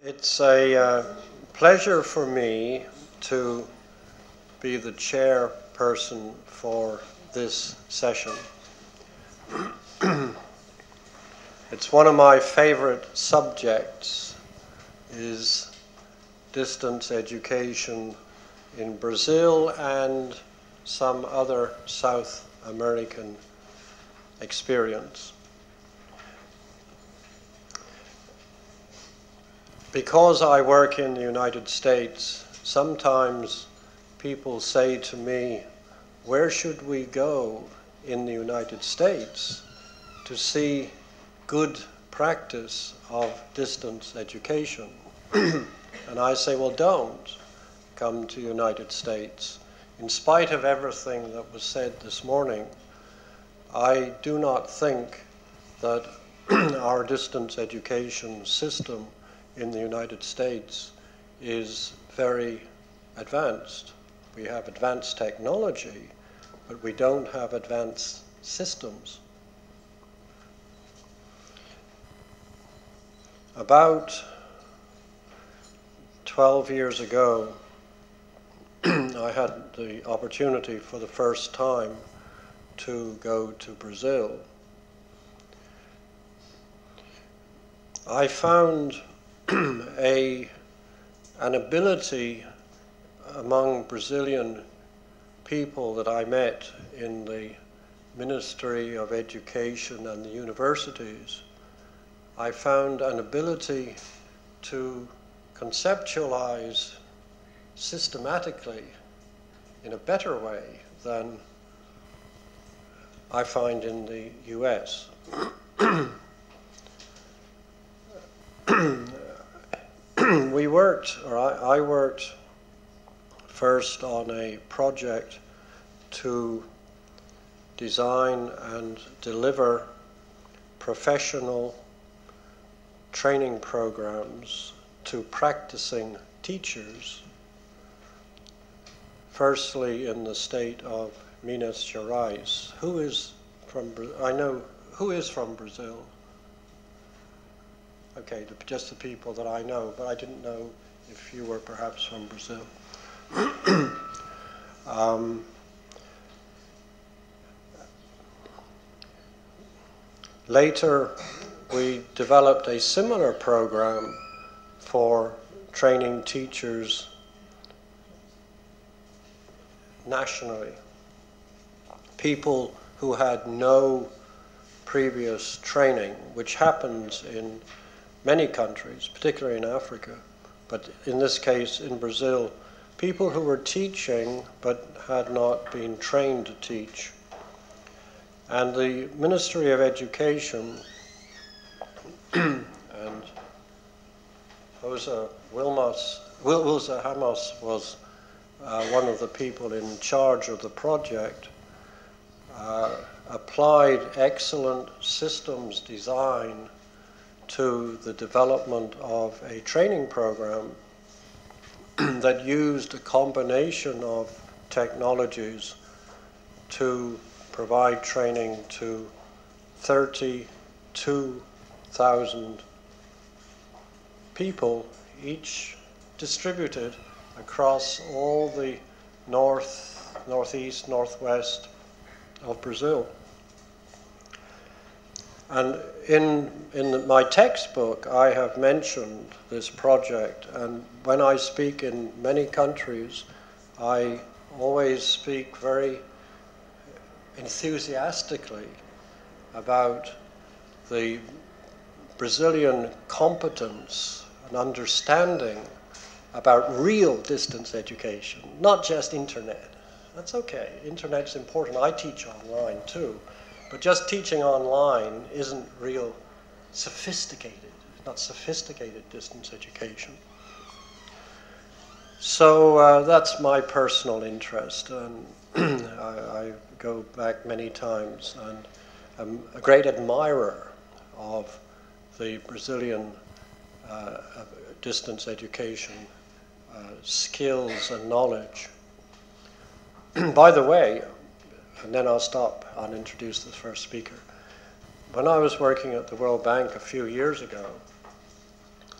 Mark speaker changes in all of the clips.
Speaker 1: It's a pleasure for me to be the chairperson for this session. It's one of my favorite subjects, is distance education in Brazil and some other South American experience. Because I work in the United States, sometimes people say to me, where should we go in the United States to see good practice of distance education? And I say, well, don't come to the United States. In spite of everything that was said this morning, I do not think that our distance education system in the United States is very advanced. We have advanced technology, but we don't have advanced systems. About 12 years ago, I had the opportunity for the first time to go to Brazil. I found an ability among Brazilian people that I met in the Ministry of Education and the universities. I found an ability to conceptualize systematically in a better way than I find in the US. I worked first on a project to design and deliver professional training programs to practicing teachers, firstly in the state of Minas Gerais. Who is from Brazil? Okay, just the people that I know, but I didn't know if you were perhaps from Brazil. Later, we developed a similar program for training teachers nationally. People who had no previous training, which happens in many countries, particularly in Africa, but in this case in Brazil, people who were teaching but had not been trained to teach. And the Ministry of Education and Wilza Ramos was one of the people in charge of the project, applied excellent systems design to the development of a training program that used a combination of technologies to provide training to 32,000 people, each distributed across all the north, northeast, northwest of Brazil. And in my textbook, I have mentioned this project, and when I speak in many countries, I always speak very enthusiastically about the Brazilian competence and understanding about real distance education, not just internet. That's okay, internet's important. I teach online too. But just teaching online isn't real sophisticated, not sophisticated distance education. So that's my personal interest, and I go back many times, and I'm a great admirer of the Brazilian distance education skills and knowledge. By the way, and then I'll stop and introduce the first speaker. When I was working at the World Bank a few years ago,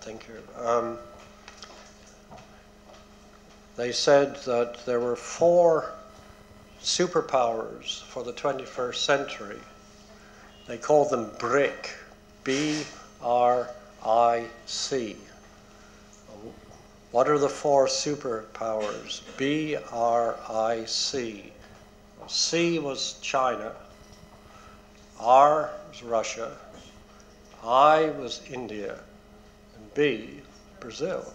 Speaker 1: thank you. They said that there were 4 superpowers for the 21st century. They called them BRIC, B-R-I-C. What are the 4 superpowers? B-R-I-C. C was China, R was Russia, I was India, and B, Brazil.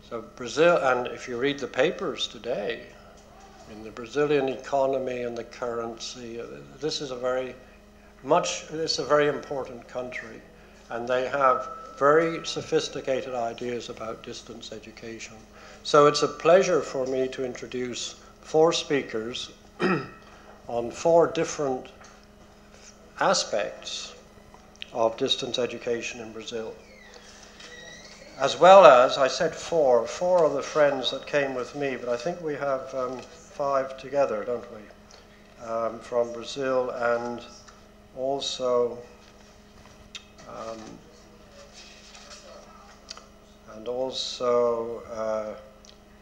Speaker 1: So Brazil, and if you read the papers today, in the Brazilian economy and the currency, this is a very important country, and they have very sophisticated ideas about distance education. So it's a pleasure for me to introduce 4 speakers on 4 different aspects of distance education in Brazil. As well as, I said 4 are the friends that came with me, but I think we have 5 together, don't we? From Brazil, and also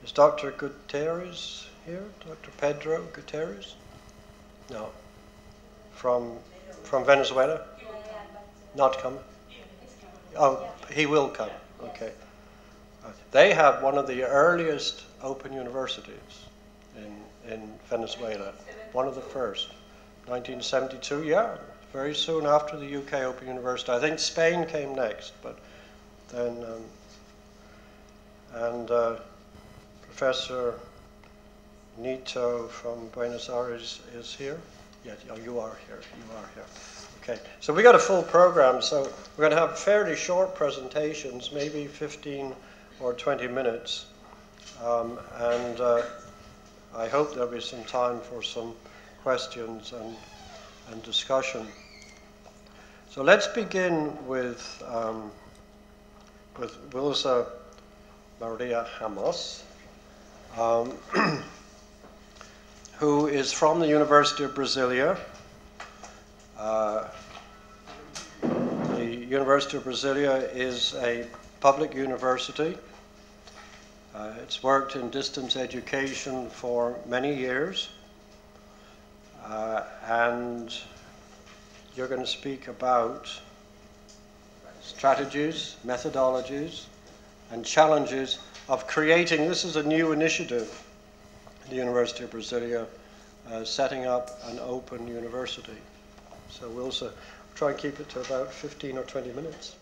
Speaker 1: is Dr. Gutierrez here? Dr. Pedro Gutierrez? No. From Venezuela? Not coming? Oh, he will come. Okay. They have one of the earliest open universities in Venezuela. One of the first. 1972, yeah. Very soon after the UK Open University. I think Spain came next, but then... Professor Nito from Buenos Aires is here. Yeah, you are here. You are here. Okay, so we got a full program, so we're going to have fairly short presentations, maybe 15 or 20 minutes, and I hope there'll be some time for some questions and discussion. So let's begin with Wilsa Maria Ramos, who is from the University of Brasilia. The University of Brasilia is a public university. It's worked in distance education for many years. And you're going to speak about strategies, methodologies, and challenges of creating, this is a new initiative, the University of Brasilia, setting up an open university. So we'll try and keep it to about 15 or 20 minutes.